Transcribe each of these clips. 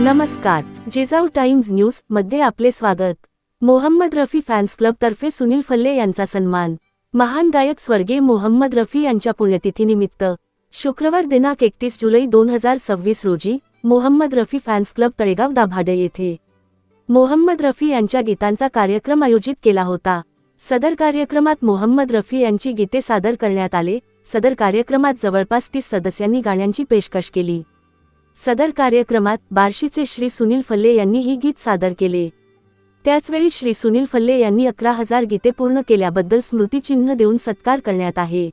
नमस्कार, Jijau times news मध्ये आपले स्वागत। मोहम्मद रफी फॅन्स क्लब तर्फे सुनील फल्ले यांचा सन्मान। महान गायक स्वर्गीय मोहम्मद रफी यांच्या पुण्यतिथीनिमित्त शुक्रवार दिनांक 31 जुलै 2026 रोजी मोहम्मद रफी फॅन्स क्लब तळेगाव दाभाडे येथे मोहम्मद रफी यांच्या गीतांचा कार्यक्रम आयोजित केला होता। सदर कार्यक्रमात मोहम्मद रफी यांची गीते सादर करण्यात आले। सदर कार्यक्रमात जवळपास 30 सदस्यांनी गाण्यांची पेशकश केली। सदर कार्यक्रमात बार्शीचे श्री सुनील फल्ले यांनी ही गीत सादर केले। त्याचवेळी श्री सुनील फल्ले यांनी 11,000 गीते पूर्ण केल्याबद्दल स्मृतिचिन्ह देऊन सत्कार करण्यात आहे।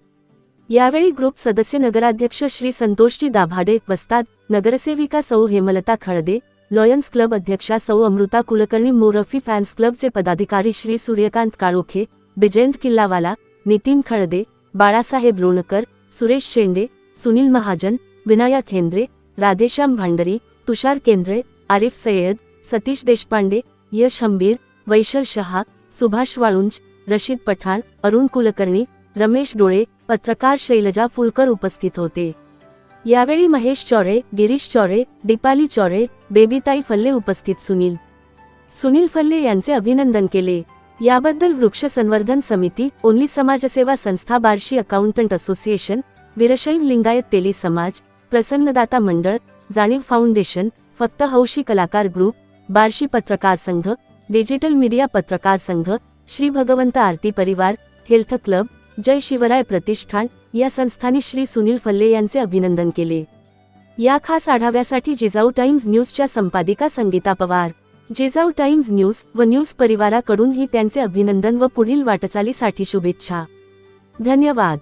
यावेळी ग्रुप सदस्य नगराध्यक्ष श्री संतोषजी दाभाडे वस्ताद, नगरसेविका सौ हेमलता खळदे, लॉयन्स क्लब अध्यक्षा सौ अमृता कुलकर्णी, रफी फॅन्स क्लबचे पदाधिकारी श्री सूर्यकांत काळोखे, बिजेंद्र किल्लावाला, नितीन खळदे, बाळासाहेब लोणकर, सुरेश शेंडे, सुनील महाजन, विनायक हेंद्रे, राधेश्याम भांडरी, तुषार केंद्रे, आरिफ सय्यद, सतीश देशपांडे, यश हंबीर, वैशल शहा, सुभाष वाळुंज, रशीद पठाण, अरुण कुलकर्णी, रमेश डोळे, पत्रकार शैलजा फुलकर उपस्थित होते। यावेळी महेश चौरे, गिरीश चौरे, दीपाली चौरे, बेबीताई फल्ले उपस्थित सुनील फल्ले यांचे अभिनंदन केले। याबद्दल वृक्ष संवर्धन समिती, ओन्ली समाजसेवा संस्था, बार्शी अकाउंटंट असोसिएशन, वीरशैव लिंगायत तेली समाज, प्रसन्नदाता मंडळ, जाणीव फाउंडेशन, फक्त हौशी कलाकार ग्रुप, बार्शी पत्रकार संघ, डिजिटल मीडिया पत्रकार संघ, श्री भगवंत आरती परिवार, हेल्थ क्लब, जय शिवराय प्रतिष्ठान या संस्थांनी श्री सुनील फल्ले यांचे अभिनंदन केले। या खास आढाव्यासाठी जिजाऊ टाइम्स न्यूजच्या संपादिका संगीता पवार, जिजाऊ टाइम्स न्यूज व न्यूज परिवाराकडूनही त्यांचे अभिनंदन व पुढील वाटचालीसाठी शुभेच्छा। धन्यवाद।